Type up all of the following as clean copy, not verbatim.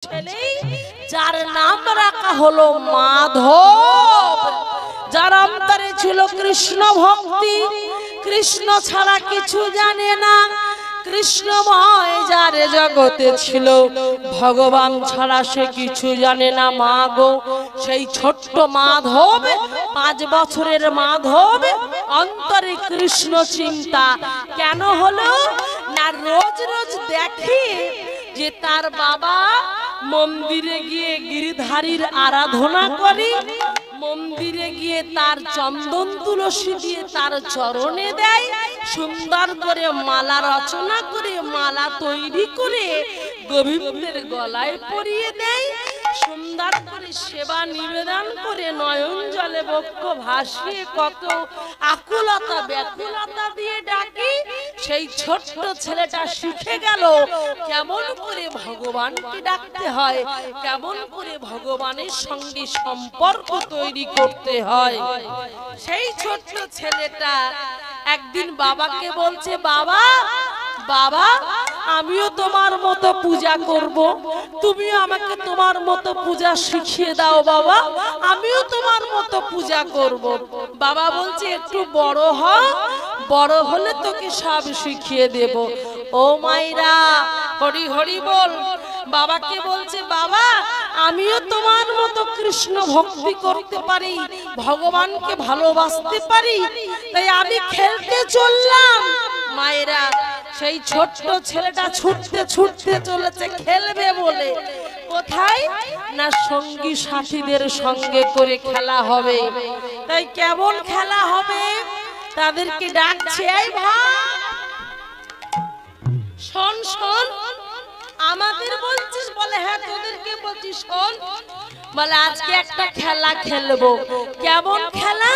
যার নাম রাখা হলো মাধব, যার অন্তরে ছিল কৃষ্ণ ভক্তি, কৃষ্ণ ছাড়া কিছু জানে না, কৃষ্ণময় যার জগতে ছিল, ভগবান ছাড়া সে কিছু জানে না। মা গো, সেই ছোট্ট মাধব, 5 বছরের মাধব, অন্তরে কৃষ্ণ চিন্তা কেন হলো না? রোজ রোজ দেখে যে তার বাবা মন্দিরে গিয়ে গিরিধারীর আরাধনা করে, মন্দিরে গিয়ে তার চন্দন তুলসী দিয়ে তার চরণে দেয়, সুন্দর করে মালা রচনা করে মালা তৈরি করে গোবিন্দের গলায় পরিয়ে দেয়, সুন্দর করে সেবা নিবেদন করে নয়ন জলে বক্ষ ভাসিয়ে কত আকুলতা ব্যাকুলতা দিয়ে ডাকে। সেই ছোট্ট ছেলেটা শিখে গেল কেমন করে ভগবানকে ডাকতে হয়, কেমন করে ভগবানের সঙ্গে সম্পর্ক তৈরি করতে হয়। সেই ছোট্ট ছেলেটা একদিন বাবাকে বলছে, বাবা বাবা আমিও তোমার মতো পূজা করব, তুমিও আমাকে তোমার মতো পূজা শিখিয়ে দাও বাবা, আমিও তোমার মতো পূজা করব। বাবা বলছে একটু বড় হ, বড় হলে তোকে সব শিখিয়ে দেব। ও মাইরা হরি হরি বল। বাবাকে বলছে, বাবা আমিও তোমার মতো কৃষ্ণ ভক্তি করতে পারি, ভগবানকে ভালোবাসতে পারি, তাই আমি খেলতে চললাম। মায়েরা, সেই ছোট্ট ছেলেটা ছুটতে ছুটতে চলেছে খেলবে বলে। কোথায় না সঙ্গী সাথীদের সঙ্গে করে খেলা হবে। তাই কেমন খেলা হবে? তাদেরকে ডাকছে, এই ভাই শোন শোন, আমাদের বলছিস? বলে হ্যাঁ তোদেরকে বলছিস। শোন, বলে আজকে একটা খেলা খেলবো। কেমন খেলা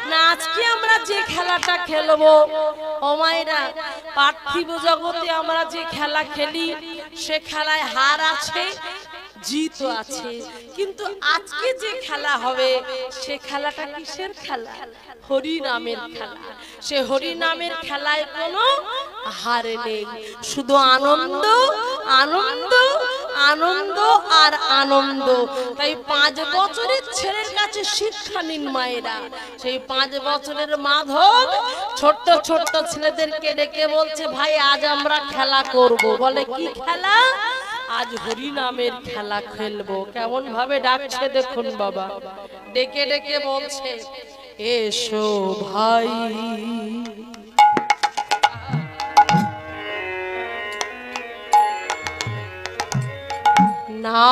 না? আজকে আমরা যে খেলাটা খেলবো, ও মায়েরা, পার্থিব জগতে আমরা যে খেলা খেলি সে খেলায় হার আছে, জিত আছে, কিন্তু আজকে যে খেলা হবে সে খেলাটা কিসের খেলা? হরি নামের খেলা। সে হরি নামের খেলায় কোনো হার নেই, শুধু আনন্দ আনন্দ আনন্দ আর আনন্দ। তাই 5 বছরের ছেলের কাছে শিক্ষা নিন মায়েরা। সেই 5 বছরের মাধব ছোট্ট ছোট্ট ছেলেদেরকে ডেকে বলছে, ভাই আজ আমরা খেলা করব। বলে কি খেলা? আজ হরি নামের খেলা খেলবো। কেমন ভাবে ডাকছে দেখুন বাবা, ডেকে ডেকে বলছে, এসো ভাই না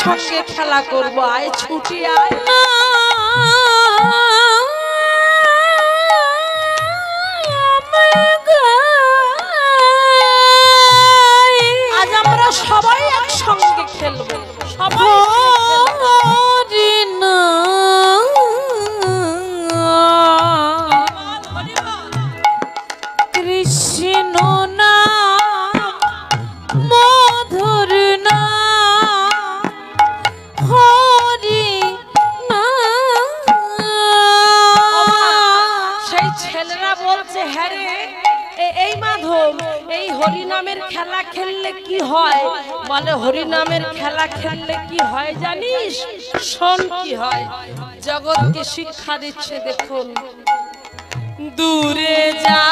সঙ্গে খেলা করবো, আয় ছুটি আয়। আজ আমরা সবাই একসঙ্গে খেলবো, সবাই কৃষ্ণ না মধুর না এই হরি নামের খেলা খেললে কি হয়? বলে হরি নামের খেলা খেললে কি হয় জানিস? শোন কি হয়। জগৎকে শিক্ষা দিচ্ছে দেখুন, দূরে যা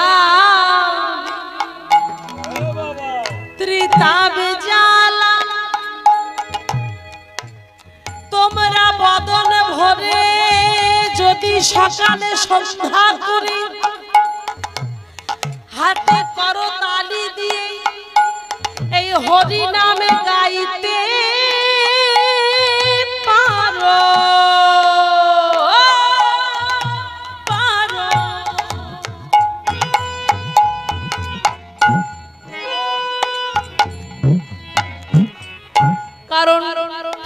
ত্রিতাব জ্বালা, তোমরা বদন ভরে যদি সকালে সন্ধ্যা করি, হাতে করো তালি দিয়ে এই হরি নামে গাইতে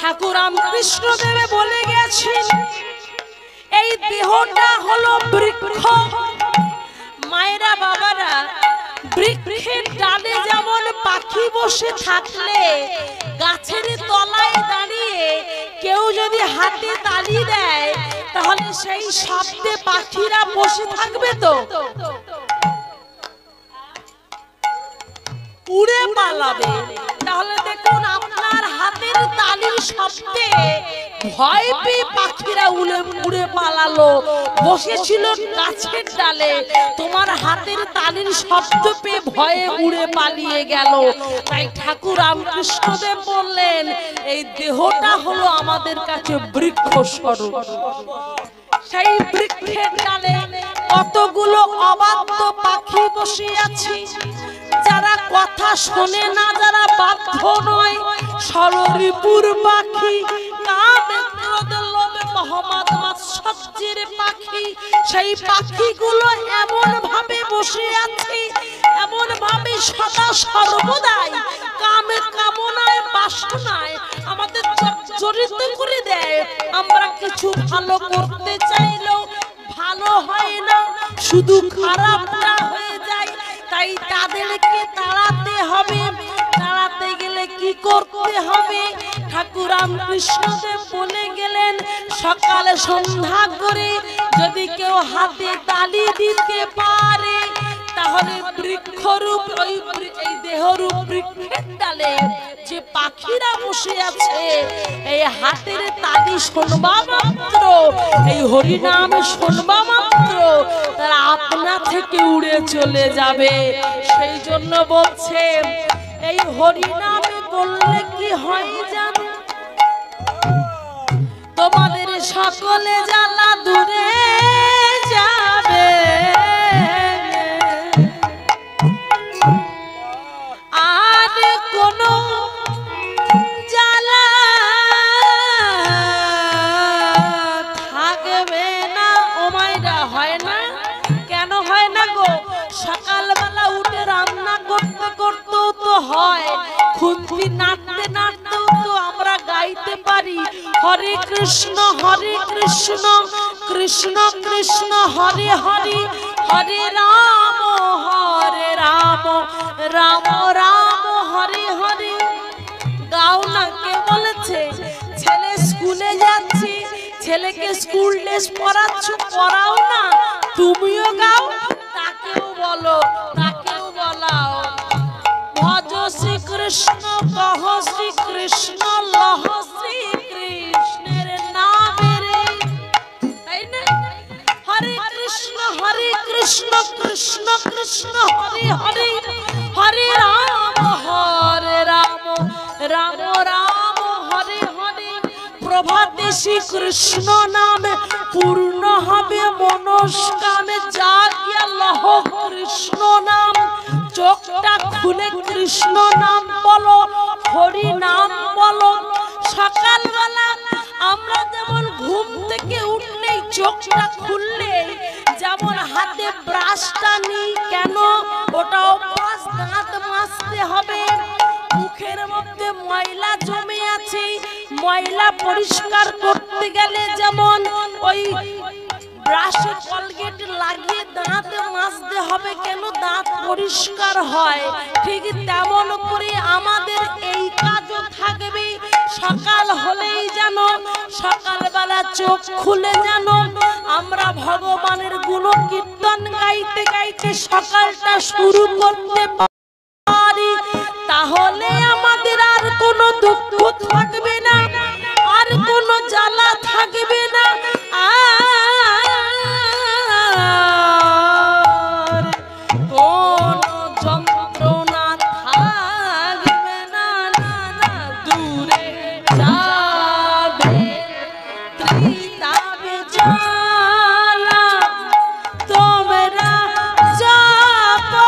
ঠাকুর রামকৃষ্ণদেব বলে গেছেন এই দেহটা হলো বৃক্ষ। মায়েরা বাবারা, বৃক্ষের ডালে যেমন পাখি বসে থাকলে গাছের তলায় দাঁড়িয়ে কেউ যদি হাতে তালি দেয় তাহলে সেই শব্দে পাখিরা বসে থাকবে, তো উড়ে পালাবে। তাহলে দেখুন আপনার হাতের তালির শব্দে ভয় পেয়ে পাখিরা উড়ে পালালো, বসেছিল গাছের ডালে, তোমার হাতের তালির শব্দ পেয়ে ভয়ে উড়ে পালিয়ে গেল। তাই ঠাকুর রামকৃষ্ণদেব বললেন এই দেহটা হলো আমাদের কাছে বৃক্ষ স্বরূপ। সেই বৃক্ষের ডালে কতগুলো অবাধ্য পাখি বসে আছে, যারা কথা শোনে না, যারা বাধ্য নয়, ষড়রিপুর পাখি, কামে ক্রোধে লোভে মহম্মদ মাৎসর্যের পাখি। সেই পাখিগুলো এমন ভাবে বসে আছে, এমন ভাবে সদা সর্বদাই কামে কামনায় বাসনায় আমাদের জড়িত করে দেয়। আমরা কিছু ভালো করতে চাইলেও ভালো হয় না, শুধু খারাপটা হয়ে যায়। তাই তাদেরকে তাড়াতে হবে। তাড়াতে গেলে কি করতে হবে? ঠাকুর রামকৃষ্ণদেব বলে গেলেন সকালে সন্ধ্যা করে যদি কেউ হাতে তালি দিতে পারে তাহলে বৃক্ষরূপ এই দেহরূপ বৃক্ষের ডালে যে পাখিরা বসে আছে এই হাতের তালি শুনবা মাত্র, এই হরিনাম শুনবা মাত্র তারা আপনা থেকে উড়ে চলে যাবে। সেই জন্য বলছে এই হরিনামে বললে কি হয় জানো, তোমাদের সকলে জ্বালা দূরে যাবে, আর কোনো জ্বালা থাকবে না। ও মায়েরা, হয় না? কেন হয় না গো? সকালবেলা উঠে রান্না করতে করতেও তো হয়, খুন্তি নাড়তে নাড়তেও তো আমরা গাইতে পারি হরে কৃষ্ণ কৃষ্ণ কৃষ্ণ হরে হরে, হরে রাম রাম রাম হরে হরে। গাও না, কে বলেছে? ছেলে স্কুলে যাচ্ছে, ছেলেকে স্কুল ড্রেস পরাচ্ছ, পরাও না, তুমিও গাও, তাকেও বলো, তাকেও বলাও ভজ শ্রী কৃষ্ণ কহ শ্রী কৃষ্ণ লহ শ্রী কৃষ্ণের নামের, তাই না? হরে কৃষ্ণ কৃষ্ণ কৃষ্ণ হরে হরে, হরে রাম রাম রাম হরে হরে। প্রভাতে শ্রী কৃষ্ণ নামে পূর্ণ হবে মনস্কামে, জাগিয়া লহ কৃষ্ণ নাম, চোখটা খুলে কৃষ্ণ নাম বলো, হরি নাম বলো। সকালবেলা আমরা যেমন ঘুম থেকে উঠলেই চোখটা খুললে যেমন হাতে ব্রাশটা নিই, কেন? ওটা অভ্যাস, দাঁত মাজতে হবে। মুখের মধ্যে ময়লা জমে আছে, ময়লা পরিষ্কার করতে গেলে যেমন ওই ব্রাশে কলগেট লাগিয়ে দাঁত মাজতে হবে, কেন? দাঁত পরিষ্কার হয়। ঠিক তেমন করে আমাদের এই কাজও থাকবে। সকাল হলেই যেন সকালবেলা চোখ খুলে যেন আমরা ভগবানের গুণ কীর্তন গাইতে গাইতে সকালটা শুরু করতে পারি, তাহলে আমাদের আর কোনো দুঃখ থাকবে না, আর কোনো জ্বালা থাকবে না, আর কোনো যন্ত্রণা থাকবে না, না না দূরে যাবে ত্রিতাবে জ্বালা তোমরা যাবে।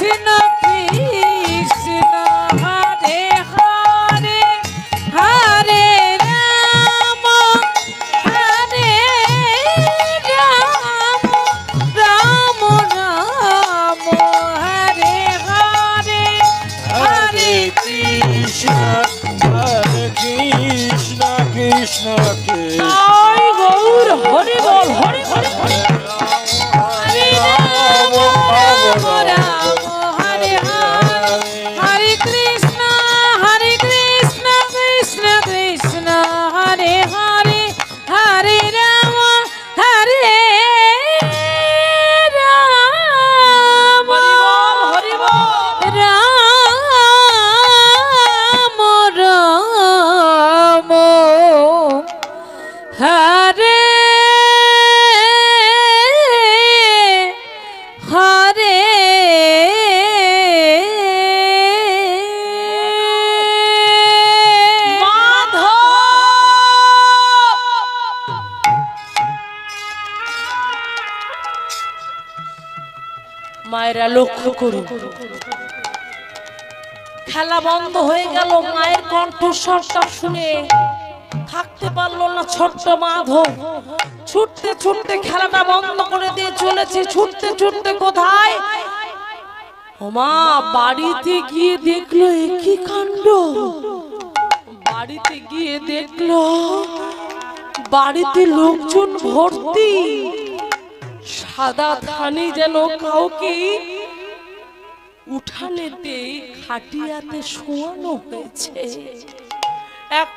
কৃষ্ণ কৃষ্ণ হরে হরে হরে রাম হরে রাম রাম রাম হরে হরে হরে কৃষ্ণ কৃষ্ণ কৃষ্ণ জয় গৌর হরি বল হরি হরি হরি হরে রাম রাম হরে হরে কৃষ্ণ কৃষ্ণ কৃষ্ণ হরে হরে হরে রাম হরি বল রাম রাম হরে হরে মাধব মায়েরা লক্ষ্য করুন খেলা বন্ধ হয়ে গেল মায়ের কণ্ঠস্বরটা শুনে থাকতে পারলো না ছোট্ট মাধব ছুটতে ছুটতে খেলাটা বন্ধ করে দিয়ে চলেছে ছুটতে ছুটতে কোথায় ওমা বাড়িতে গিয়ে দেখলো কি কাণ্ড বাড়িতে গিয়ে দেখলো বাড়িতে লোকজন ভর্তি সাদা থানে যেন কাউকে উঠানেতে খাটিয়াতে শোয়ানো হয়েছে এক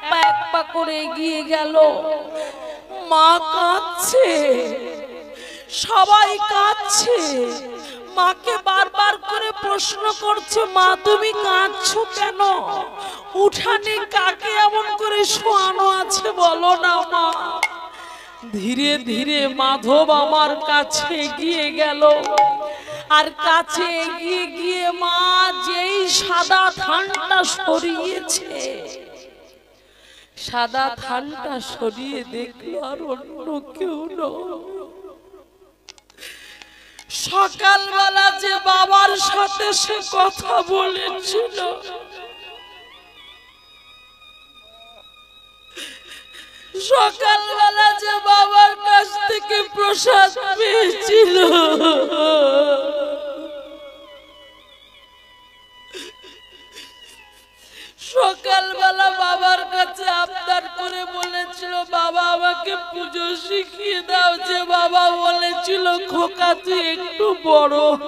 পা করে এগিয়ে গেল মা কাঁদছে সবাই কাঁদছে মাকে বারবার করে প্রশ্ন করছে মা তুমি কাঁদছো কেন উঠানে কাকে এমন করে শোয়ানো আছে বলো না মা ধীরে ধীরে মাধব আমার কাছে এগিয়ে গেল আর কাছে এগিয়ে গিয়ে মা যেই সাদা থানটা সরিয়েছে সাদা থানটা সরিয়ে দেখলো আর অন্য কেউ নয় সকালবেলা যে বাবার সাথে সে কথা বলেছিল সকালবেলা যে বাবার কাছ থেকে প্রসাদ পেয়েছিল সকালবেলা বাবার কাছে আবদার করে বলেছিল বাবা আমাকে পুজো শিখিয়ে দাও যে বাবা বলেছিল খোকা তুই একটু বড় হ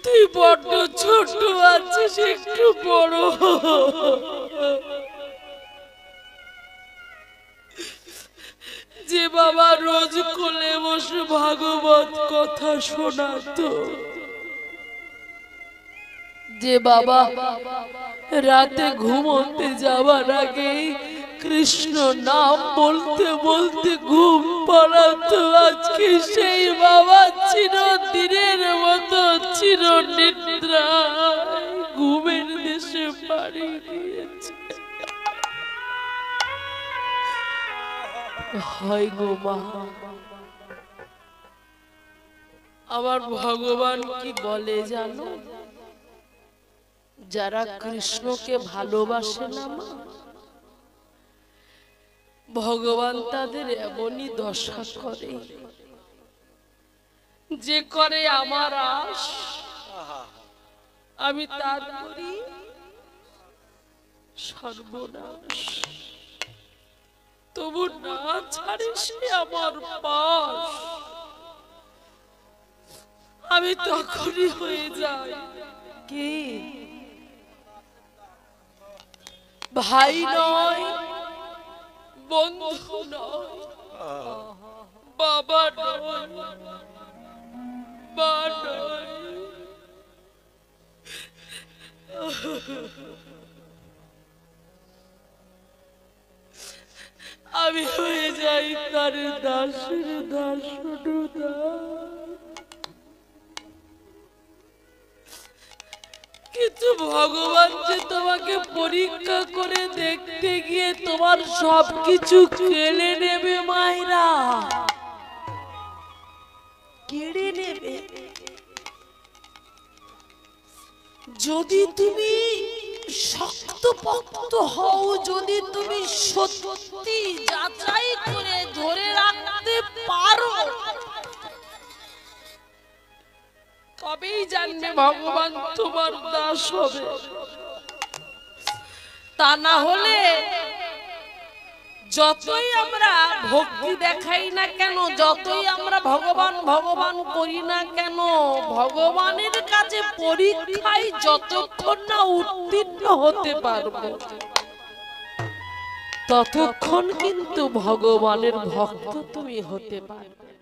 তুই বড্ড ছোট আছিস একটু বড় হ যে বাবা রোজ কোলে বসে ভাগবত কথা শোনাতো যে বাবা রাতে ঘুমোতে যাবার আগে কৃষ্ণ নাম বলতে বলতে ঘুম পাড়াতো আজকে সেই বাবা চিরদিনের মতো চিরনিদ্রায় ঘুমের দেশে পাড়ি দিয়েছে হয় গো মা আমার ভগবান কি বলে জানো যারা কৃষ্ণকে ভালোবাসে না মা ভগবান তাদের এমনই দশা করে যে করে আমার আশ আমি তার করি সর্বনাশ তবু না ছাড়ে সে আমার পাশ আমি তখনই হয়ে যাই কি ভাই নয় বন্ধু নয় বাবা নয় মা নয় আমি হয়ে যাই তার দাসের দাসনুদা কিন্তু ভগবান যে তোমাকে পরীক্ষা করে দেখতে গিয়ে তোমার সবকিছু কেড়ে নেবে মায়েরা কেড়ে নেবে যদি তুমি শক্তপোক্ত হও, যদি তুমি সত্যি যাচাই করে ধরে রাখতে পারো, তবেই জানবে ভগবান তোমার দাস হবে। তা না হলে যতই আমরা ভক্তি দেখাই না কেন, যতই আমরা ভগবান ভগবান করি না কেন, ভগবানের কাছে পরীক্ষায় যতক্ষণ না উত্তীর্ণ হতে পারবো, ততক্ষণ কিন্তু ভগবানের ভক্ত তুমি হতে পারবে।